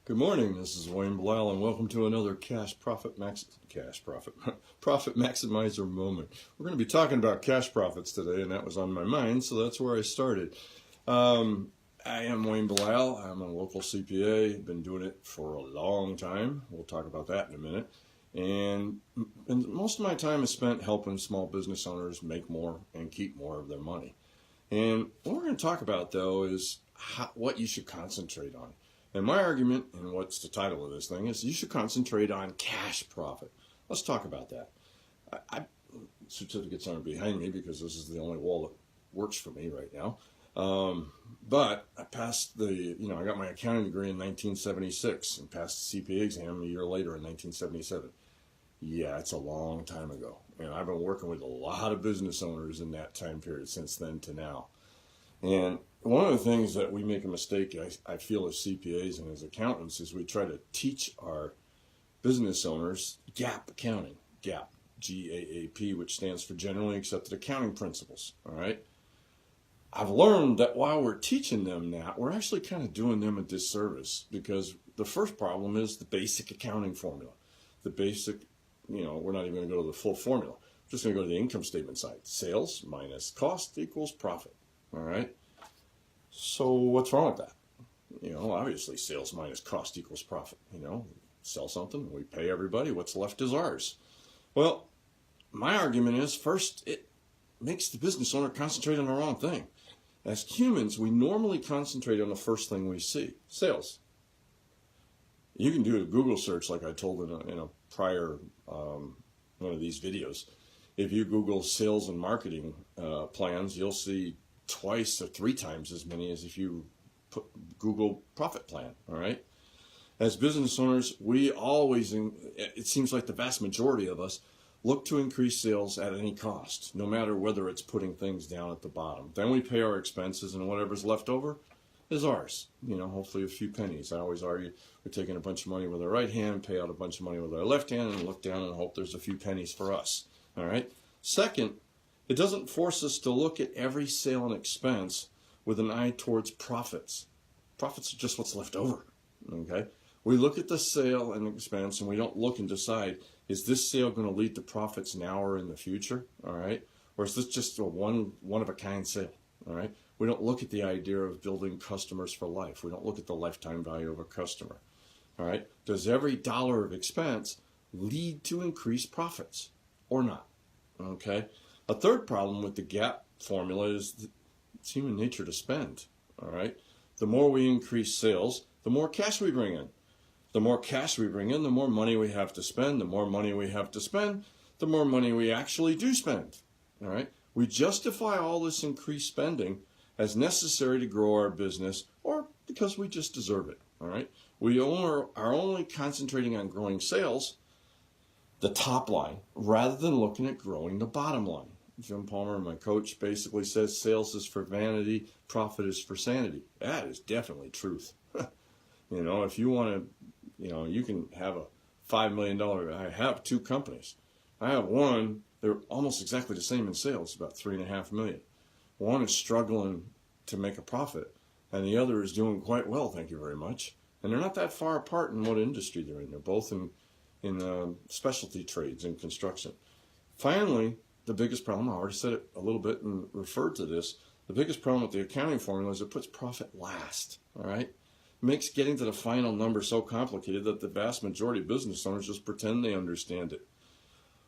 Good morning. This is Wayne Blau, and welcome to another profit maximizer moment. We're going to be talking about cash profits today, and that was on my mind, so that's where I started. I am Wayne Blau. I'm a local CPA. Been doing it for a long time. We'll talk about that in a minute. And most of my time is spent helping small business owners make more and keep more of their money. And what we're going to talk about, though, is what you should concentrate on. And my argument, and what's the title of this thing, is you should concentrate on cash profit. Let's talk about that. Certificates aren't behind me because this is the only wall that works for me right now. But I passed I got my accounting degree in 1976 and passed the CPA exam a year later in 1977. Yeah, it's a long time ago. And I've been working with a lot of business owners in that time period since then to now. And one of the things that we make a mistake, I feel, as CPAs and as accountants, is we try to teach our business owners GAAP accounting, GAAP, GAAP, which stands for Generally Accepted Accounting Principles, all right? I've learned that while we're teaching them that, we're actually kind of doing them a disservice, because the first problem is the basic accounting formula. The basic, we're not even going to go to the full formula. We're just going to go to the income statement side. Sales minus cost equals profit, all right? So what's wrong with that? Obviously sales minus cost equals profit. Sell something, we pay everybody, what's left is ours. Well, my argument is, first, it makes the business owner concentrate on the wrong thing. As humans, we normally concentrate on the first thing we see, sales. You can do a Google search like I told in a prior one of these videos. If you Google sales and marketing plans, you'll see twice or three times as many as if you Google profit plan, all right? As business owners, we always, it seems like the vast majority of us, look to increase sales at any cost, no matter whether it's putting things down at the bottom. Then we pay our expenses, and whatever's left over is ours. Hopefully a few pennies. I always argue we're taking a bunch of money with our right hand, pay out a bunch of money with our left hand, and look down and hope there's a few pennies for us, all right? Second, it doesn't force us to look at every sale and expense with an eye towards profits. Profits are just what's left over, okay? We look at the sale and expense, and we don't look and decide, is this sale going to lead to profits now or in the future, all right? Or is this just a one-of-a-kind sale, all right? We don't look at the idea of building customers for life. We don't look at the lifetime value of a customer, all right? Does every dollar of expense lead to increased profits or not, okay? A third problem with the GAAP formula is it's human nature to spend, all right? The more we increase sales, the more cash we bring in. The more cash we bring in, the more money we have to spend. The more money we have to spend, the more money we actually do spend, all right? We justify all this increased spending as necessary to grow our business, or because we just deserve it, all right? We are only concentrating on growing sales, the top line, rather than looking at growing the bottom line. Jim Palmer, my coach, basically says sales is for vanity, profit is for sanity. That is definitely truth. If you want to, you can have a $5 million, I have two companies. I have one, they're almost exactly the same in sales, about $3.5 million. One is struggling to make a profit, and the other is doing quite well, thank you very much. And they're not that far apart in what industry they're in. They're both in specialty trades and construction. Finally, the biggest problem, I already said it a little bit and referred to this, the biggest problem with the accounting formula is it puts profit last, all right? It makes getting to the final number so complicated that the vast majority of business owners just pretend they understand it.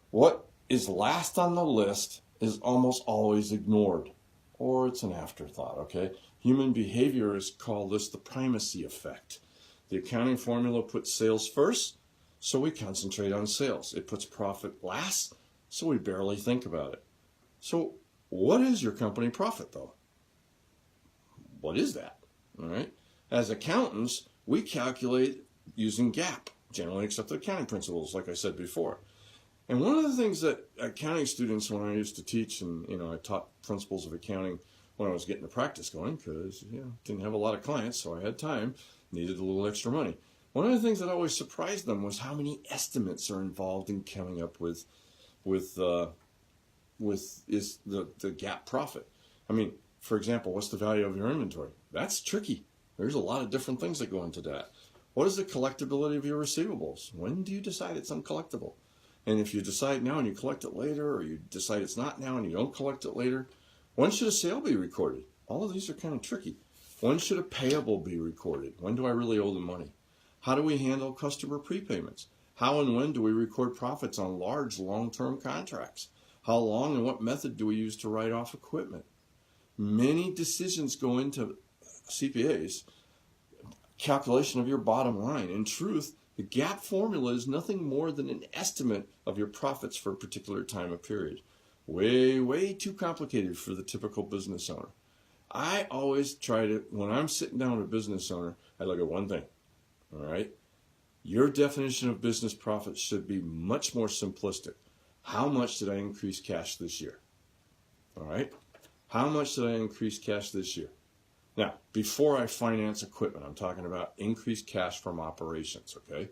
What is last on the list is almost always ignored, or it's an afterthought, okay? Human behaviorists call this the primacy effect. The accounting formula puts sales first, so we concentrate on sales. It puts profit last, so we barely think about it. So what is your company profit, though? What is that? All right. As accountants, we calculate using GAAP, Generally Accepted Accounting Principles, like I said before. And one of the things that accounting students, when I used to teach, and I taught principles of accounting when I was getting the practice going, because didn't have a lot of clients, so I had time, needed a little extra money. One of the things that always surprised them was how many estimates are involved in coming up with the GAAP profit. I mean, for example, what's the value of your inventory? That's tricky. There's a lot of different things that go into that. What is the collectability of your receivables? When do you decide it's uncollectible? And if you decide now and you collect it later, or you decide it's not now and you don't collect it later, when should a sale be recorded? All of these are kind of tricky. When should a payable be recorded? When do I really owe the money? How do we handle customer prepayments? How and when do we record profits on large long-term contracts? How long and what method do we use to write off equipment? Many decisions go into CPAs calculation of your bottom line. In truth, the GAAP formula is nothing more than an estimate of your profits for a particular time of period. Way, way too complicated for the typical business owner. I always try to, when I'm sitting down with a business owner, I look at one thing, all right? Your definition of business profit should be much more simplistic. How much did I increase cash this year? All right? How much did I increase cash this year? Now, before I finance equipment, I'm talking about increased cash from operations, okay?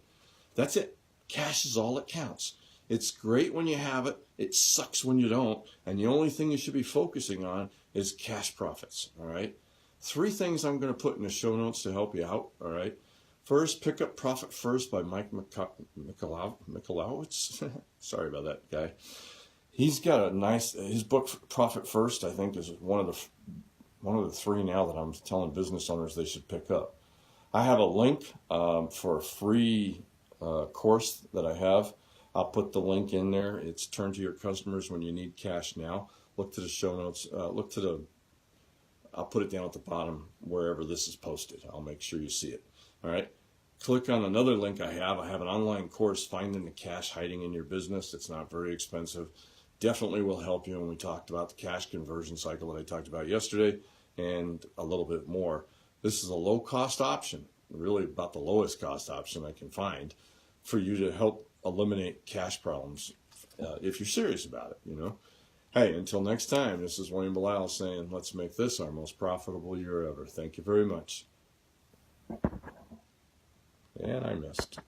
That's it. Cash is all that counts. It's great when you have it. It sucks when you don't. And the only thing you should be focusing on is cash profits, all right? 3 things I'm going to put in the show notes to help you out, all right? First, Pick Up Profit First by Mike Michalowicz. Sorry about that guy. He's got a nice, his book Profit First, I think, is one of the 3 now that I'm telling business owners they should pick up. I have a link for a free course that I have. I'll put the link in there. It's Turn to Your Customers When You Need Cash Now. Look to the show notes. I'll put it down at the bottom wherever this is posted. I'll make sure you see it. All right. Click on another link I have. I have an online course, Finding the Cash Hiding in Your Business. It's not very expensive. Definitely will help you. And we talked about the cash conversion cycle that I talked about yesterday and a little bit more. This is a low-cost option, really about the lowest cost option I can find for you to help eliminate cash problems if you're serious about it, you know. Hey, until next time, this is Wayne Bilal saying, let's make this our most profitable year ever. Thank you very much. And I missed.